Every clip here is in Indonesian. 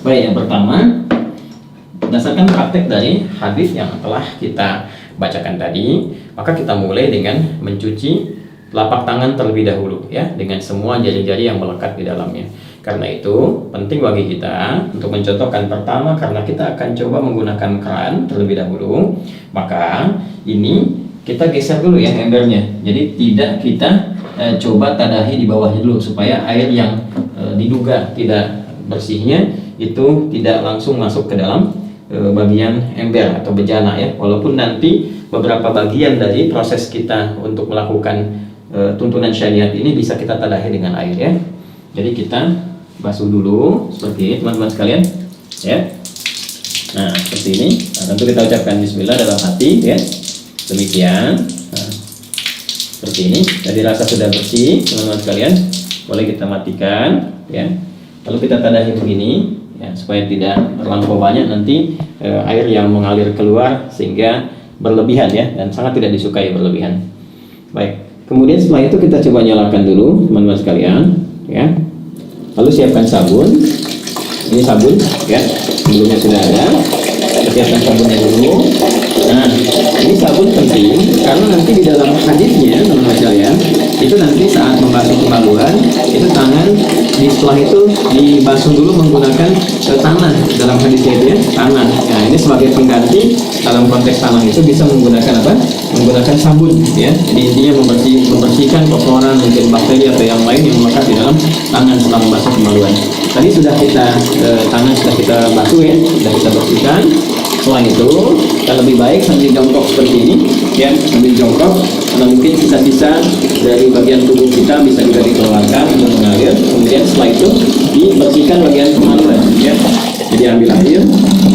Baik, yang pertama, berdasarkan praktek dari hadis yang telah kita bacakan tadi, maka kita mulai dengan mencuci telapak tangan terlebih dahulu ya, dengan semua jari-jari yang melekat di dalamnya. Karena itu penting bagi kita untuk mencontohkan. Pertama, karena kita akan coba menggunakan keran terlebih dahulu, maka ini kita geser dulu ya embernya. Jadi tidak kita coba tadahi di bawahnya dulu, supaya air yang diduga tidak bersihnya itu tidak langsung masuk ke dalam bagian ember atau bejana ya. Walaupun nanti beberapa bagian dari proses kita untuk melakukan tuntunan syariat ini bisa kita tadahi dengan air ya. Jadi kita basuh dulu seperti ini teman-teman sekalian ya. Nah seperti ini. Nah, tentu kita ucapkan bismillah dalam hati ya. Demikian. Nah, seperti ini. Jadi rasa sudah bersih teman-teman sekalian, boleh kita matikan ya. Lalu kita tadahi begini ya, supaya tidak terlampau banyak nanti air yang mengalir keluar sehingga berlebihan ya, dan sangat tidak disukai berlebihan. Baik, kemudian setelah itu kita coba nyalakan dulu teman-teman sekalian ya. Lalu siapkan sabun. Ini sabun ya, sebelumnya sudah ada. Kita siapkan sabunnya dulu. Nah, ini sabun penting karena nanti di dalam hadisnya teman-teman sekalian, itu nanti saat membasuh kemaluan itu tangan setelah itu dibasuh dulu menggunakan tanah. Dalam hadisnya itu ya, tanah. Nah ini sebagai pengganti dalam konteks tanah itu bisa menggunakan apa? Menggunakan sabun ya. Jadi intinya membersihkan kotoran, mungkin bakteri atau yang lain yang melekat di dalam tangan setelah membasuh kemaluan. Tadi sudah kita tangan sudah kita basuh ya, sudah kita bersihkan. Setelah itu kita lebih baik sambil jongkok seperti ini ya, sambil jongkok karena mungkin sisa-sisa dari bagian tubuh kita bisa juga dikeluarkan untuk mengalir. Kemudian setelah itu dibersihkan bagian kemaluan ya. Jadi ambil air,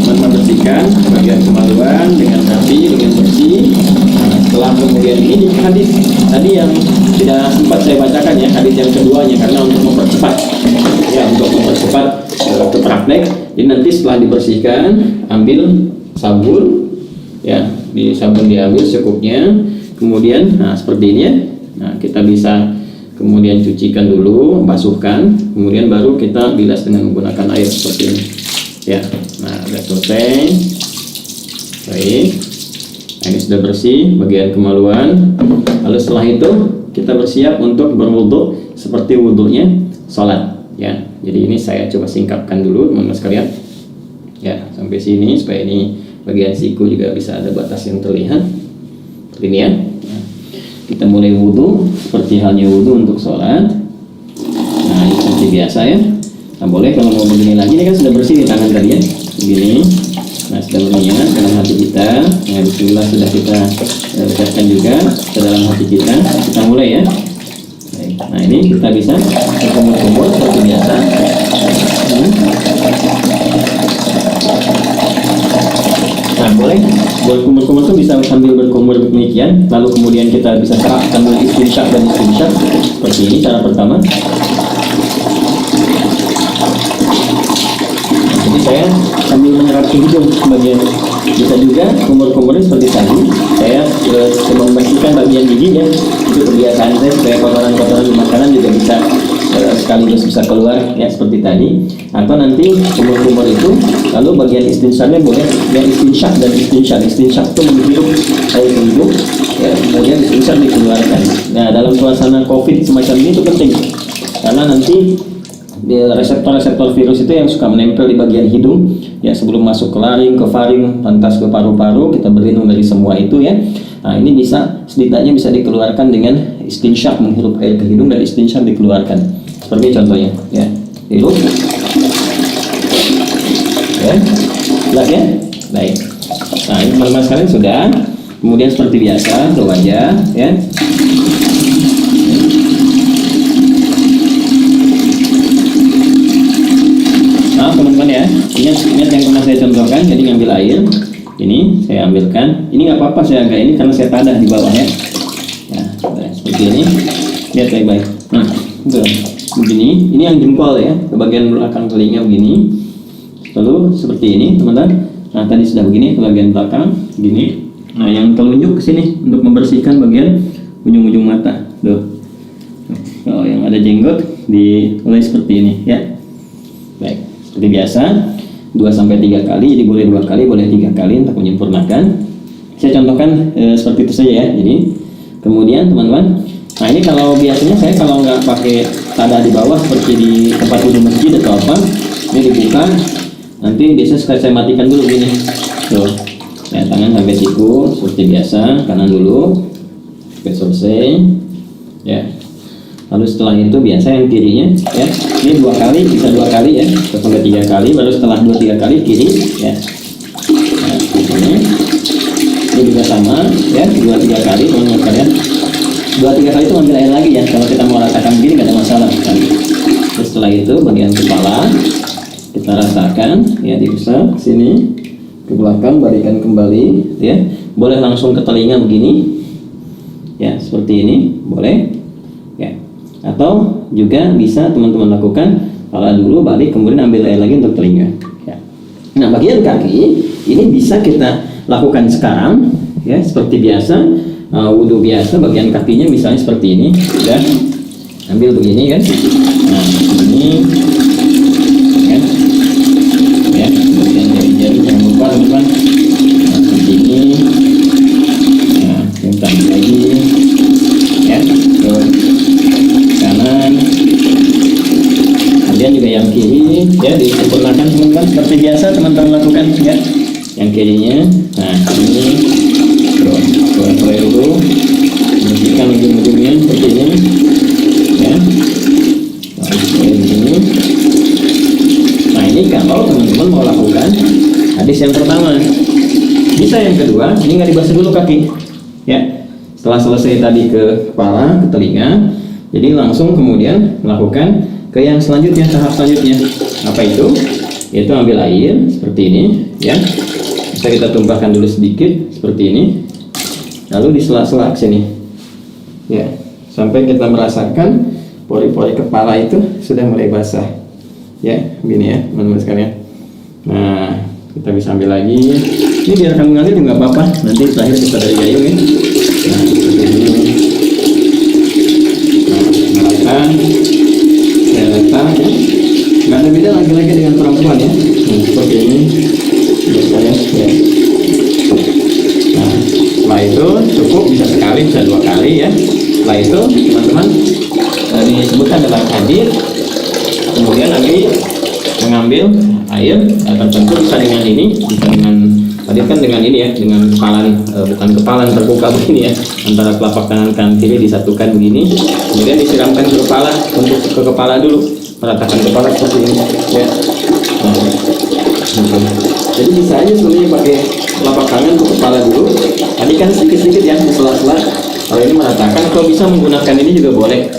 teman-teman bersihkan bagian kemaluan dengan rapi, dengan bersih. Nah, setelah kemudian ini hadis tadi yang tidak sempat saya bacakan ya, hadis yang keduanya, karena untuk mempercepat ya, untuk mempercepat ke praktek. Jadi nanti setelah dibersihkan, ambil sabun ya, di sabun diambil secukupnya. Kemudian nah seperti ini ya. Nah, kita bisa kemudian cucikan dulu, basuhkan, kemudian baru kita bilas dengan menggunakan air seperti ini ya. Nah sudah selesai. Baik, nah, ini sudah bersih bagian kemaluan. Lalu setelah itu kita bersiap untuk berwudu seperti wudunya sholat ya. Jadi ini saya coba singkapkan dulu teman-teman sekalian ya, sampai sini supaya ini bagian siku juga bisa ada batas yang terlihat seperti ini ya. Nah, kita mulai wudu seperti halnya wudu untuk sholat. Nah ini seperti biasa ya. Nah boleh kalau mau begini lagi, ini kan sudah bersih di tangan tadi ya, begini. Nah sudah berniat dalam hati kita. Nah bismillah sudah kita ucapkan juga ke dalam hati kita. Kita mulai ya. Baik. Nah ini kita bisa berkumur-kumur seperti biasa. Nah boleh berkumur-kumur itu bisa sambil berkumur demikian. Lalu kemudian kita bisa serap sambil istinsyak dan istinsyak seperti ini cara pertama. Jadi saya sambil menyerap ke hidung bagian. Bisa juga kumur-kumurnya seperti tadi. Saya coba membersihkan bagian gigi ya. Itu kebiasaan saya supaya kotoran-kotoran di makanan juga bisa sekaligus bisa keluar ya seperti tadi. Atau nanti kumur-kumur itu lalu bagian istinsyaknya boleh yang istinsyak dan istinsyak. Istinsyak itu menghirup air ke hidung ya, kemudian istinsyak dikeluarkan. Nah dalam suasana COVID semacam ini itu penting karena nanti reseptor-reseptor virus itu yang suka menempel di bagian hidung ya, sebelum masuk ke laring, ke faring, lantas ke paru-paru, kita berlindung dari semua itu ya. Nah ini bisa setidaknya bisa dikeluarkan dengan istinsyak, menghirup air ke hidung dan istinsyak dikeluarkan seperti contohnya ya, hirup ya, jelas ya. Baik, nah ini teman-teman sekalian sudah. Kemudian seperti biasa ke wajah ya. Teman-teman ya, ingat yang pernah saya contohkan. Jadi ngambil air ini saya ambilkan, ini nggak apa-apa saya agak ini karena saya tadah di bawah ya. Nah seperti ini, lihat baik-baik. Nah begini, ini yang jempol ya, ke bagian belakang telinga begini. Lalu seperti ini teman-teman. Nah tadi sudah begini ke bagian belakang begini. Nah yang telunjuk ke sini untuk membersihkan bagian ujung-ujung mata. Tuh. Kalau yang ada jenggot dimulai seperti ini ya. Baik. Seperti biasa, 2 sampai 3 kali, jadi boleh 2 kali, boleh 3 kali untuk menyempurnakan. Saya contohkan seperti itu saja ya. Jadi kemudian teman-teman, nah ini kalau biasanya saya kalau nggak pakai tada di bawah seperti di tempat wudhu masjid atau apa, ini dibuka, nanti biasanya saya matikan dulu gini, tuh, ya tangan sampai siku seperti biasa, kanan dulu, sampai selesai, ya. Lalu setelah itu biasa yang kirinya, ya, ini 2 kali, bisa 2 kali ya, sampai 3 kali, baru setelah 2-3 kali kiri, ya. Nah, ini juga sama, ya, 2-3 kali teman-teman sekalian. 2-3 kali itu ambil air lagi ya, kalau kita mau rasakan begini nggak ada masalah kan. Terus setelah itu bagian kepala kita rasakan, ya, diusap sini ke belakang, balikan kembali, ya. Boleh langsung ke telinga begini, ya, seperti ini, boleh. Atau juga bisa teman-teman lakukan kepala dulu, balik, kemudian ambil air lagi untuk telinga, ya. Nah, bagian kaki ini bisa kita lakukan sekarang, ya, seperti biasa, wudhu biasa. Bagian kakinya misalnya seperti ini, ya, ambil begini kan, nah ini, ya, ya, bagian jari-jari jangan lupa teman-teman, nah, seperti ini, nah, yang tadi lagi, ya, terus kanan, kemudian juga yang kiri, ya, disempurnakan teman-teman seperti biasa teman-teman lakukan, ya, yang kirinya. Nah ini terus mulai dulu, bersihkan ujung-ujungnya seperti ini, ya, mulai di sini. Nah ini kalau teman-teman mau lakukan hadis yang pertama. Bisa yang kedua, ini nggak dibasuh dulu kaki, ya. Setelah selesai tadi ke kepala, ke telinga, jadi langsung kemudian melakukan ke yang selanjutnya, tahap selanjutnya. Apa itu? Yaitu ambil air seperti ini, ya. Bisa kita tumpahkan dulu sedikit seperti ini. Lalu di sela-sela sini, ya, sampai kita merasakan pori-pori kepala itu sudah mulai basah, ya, begini ya teman-teman sekalian. Nah kita bisa ambil lagi. Ini biarkan mengalir juga apa-apa. Nanti terakhir kita dari gayung ya. Nah seperti ini. Ya, letak, ya. Nggak ada beda laki-laki dengan perempuan ya. Nah, seperti ini, ya. Nah, setelah itu cukup, bisa sekali, bisa 2 kali ya. Setelah itu teman-teman disebutkan dalam hadis, kemudian Nabi mengambil air, tentu bisa dengan ini, bisa dengan tadi kan dengan ini ya, dengan kepalan, bukan kepalan, terbuka begini ya, antara telapak tangan kanan kiri disatukan begini, kemudian disiramkan ke kepala, untuk ke kepala dulu, meratakan kepala seperti ini, ya. Nah, jadi bisa aja sebenarnya pakai telapak tangan ke kepala dulu. Tadi kan sedikit-sedikit ya, di sela-sela. Kalau ini meratakan, kalau bisa menggunakan ini juga boleh,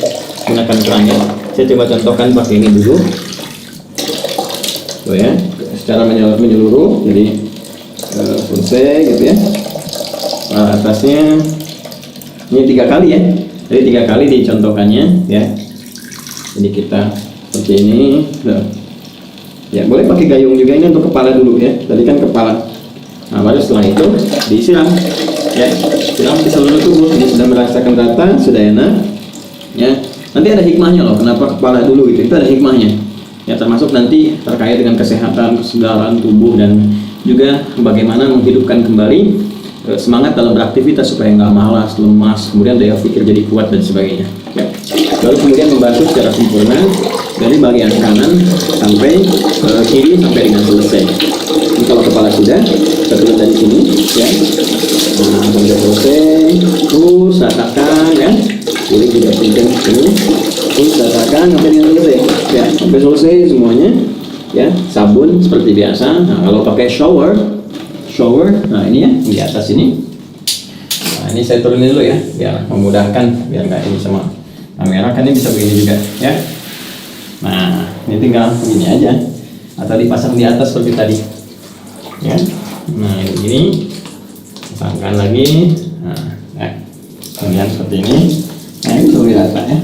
gunakan kerangnya. Saya coba contohkan pakai ini dulu, tuh ya, secara menyeluruh, jadi selesai gitu ya. Nah, atasnya ini 3 kali ya, jadi 3 kali dicontohkannya ya. Jadi kita seperti ini, ya, boleh pakai gayung juga, ini untuk kepala dulu ya, tadi kan kepala. Nah baru setelah itu disiram, ya, siram di seluruh tubuh. Ini sudah merasakan rata, sudah enak ya. Nanti ada hikmahnya loh, kenapa kepala dulu gitu, itu ada hikmahnya ya, termasuk nanti terkait dengan kesehatan, kesegaran tubuh, dan juga bagaimana menghidupkan kembali semangat dalam beraktivitas supaya nggak malas, lemas, kemudian daya pikir jadi kuat dan sebagainya ya. Lalu kemudian membantu secara sempurna dari bagian kanan sampai kiri sampai dengan selesai. Ini kalau kepala sudah, kita turun dari sini ya. Nah sampai selesai, terus rasakan ya, jadi juga pinjam sini, terus rasakan sampai dengan selesai ya, sampai selesai semuanya ya. Sabun seperti biasa. Nah kalau pakai shower, nah ini ya di atas ini. Nah ini saya turunin dulu ya, biar memudahkan, biar nggak ini sama kamera, kan ini bisa begini juga ya. Nah ini tinggal begini aja, atau dipasang di atas seperti tadi ya. Nah ini begini, pasangkan lagi. Nah ya, kemudian seperti ini. Nah ini lebih rata ya.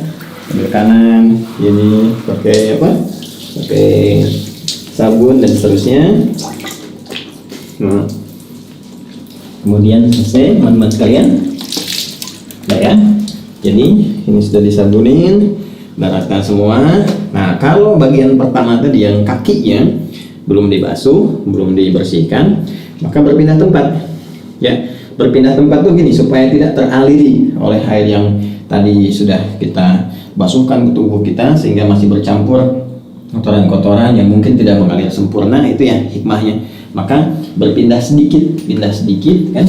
Ambil kanan, ini pakai apa? Pakai sabun dan seterusnya. Nah, kemudian selesai teman-teman sekalian. Nah ya, jadi ini sudah disabunin, udah rata semua. Nah kalau bagian pertama tadi yang kakinya, belum dibasuh, belum dibersihkan, maka berpindah tempat. Ya, berpindah tempat tuh gini supaya tidak teraliri oleh air yang tadi sudah kita basuhkan ke tubuh kita, sehingga masih bercampur kotoran-kotoran yang mungkin tidak mengalir sempurna. Itu ya hikmahnya. Maka berpindah sedikit, pindah sedikit kan.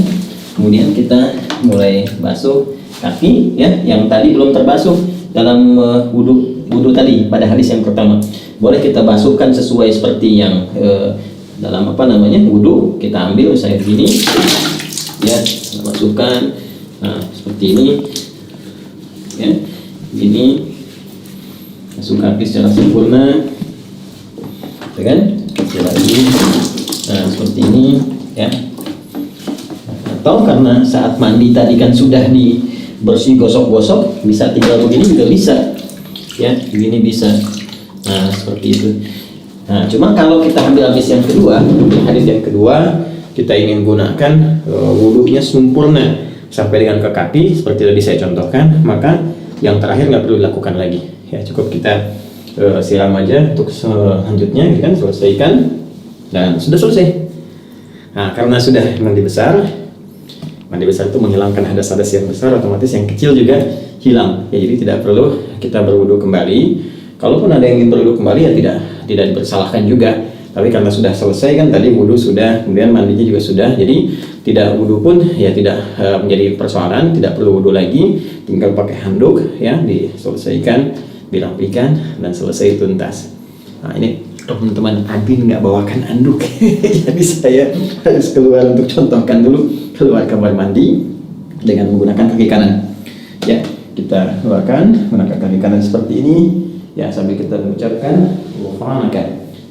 Kemudian kita mulai basuh kaki ya, yang tadi belum terbasuh dalam wudhu tadi pada hadis yang pertama. Boleh kita basuhkan sesuai seperti yang dalam wudhu. Kita ambil misalnya begini ya, kita masukkan seperti ini ya, ini masuk kaki secara sempurna ya kan, lagi seperti ini ya. Atau karena saat mandi tadi kan sudah dibersih, gosok-gosok, bisa tinggal begini juga bisa ya, begini bisa. Nah seperti itu. Nah cuma kalau kita ambil hadis yang kedua, kita ingin gunakan wudhunya sempurna sampai dengan ke kaki seperti tadi saya contohkan, maka yang terakhir nggak perlu dilakukan lagi ya, cukup kita siram aja untuk selanjutnya gitu kan, selesaikan dan sudah selesai. Nah karena sudah mandi besar itu menghilangkan hadas-hadas yang besar, otomatis yang kecil juga hilang ya, jadi tidak perlu kita berwudu kembali. Kalaupun ada yang ingin berwudu kembali ya tidak dipersalahkan juga, tapi karena sudah selesai kan tadi wudu sudah, kemudian mandinya juga sudah, jadi tidak wudu pun ya tidak menjadi persoalan, tidak perlu wudu lagi, tinggal pakai handuk ya, diselesaikan, dirapikan dan selesai tuntas. Nah ini teman-teman, Abin nggak bawakan anduk jadi saya harus keluar untuk contohkan dulu, keluar kamar mandi dengan menggunakan kaki kanan ya. Kita keluarkan menggunakan kaki kanan seperti ini ya, sambil kita mengucapkan ghufranaka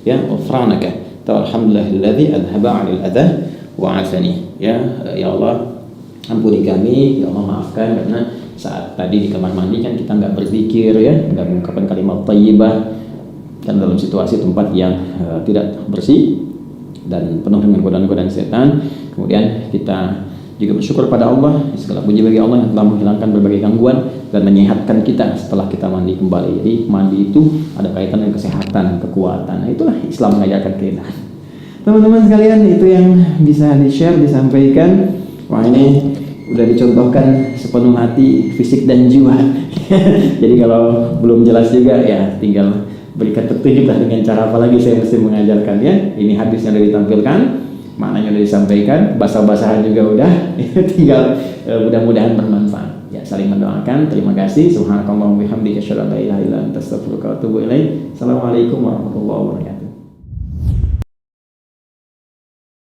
ya, ghufranaka alhamdulillahilladzi adhaba 'anil adha wa 'afani ya. Ya Allah ampuni kami, ya Allah maafkan, karena saat tadi di kamar mandi kan kita nggak berzikir ya, nggak mengucapkan kalimat thayyibah, dan dalam situasi tempat yang tidak bersih dan penuh dengan godaan-godaan setan. Kemudian kita juga bersyukur pada Allah, segala puji bagi Allah yang telah menghilangkan berbagai gangguan dan menyehatkan kita setelah kita mandi kembali. Jadi mandi itu ada kaitan dengan kesehatan, kekuatan. Nah, itulah Islam mengajarkan kita. Teman-teman sekalian, itu yang bisa di-share, disampaikan. Wah ini udah dicontohkan sepenuh hati, fisik dan jiwa. Jadi kalau belum jelas juga ya tinggal berikan petunjuk dengan cara apa lagi saya mesti mengajarkannya. Ini hadisnya sudah ditampilkan, maknanya sudah disampaikan, bahasa-basahan juga udah, tinggal mudah-mudahan bermanfaat. Ya, saling mendoakan. Terima kasih. Subhanakallahumma wa bihamdika asyhadu an la ilaha illa anta astaghfiruka wa atubu ilaik. Assalamualaikum warahmatullahi wabarakatuh.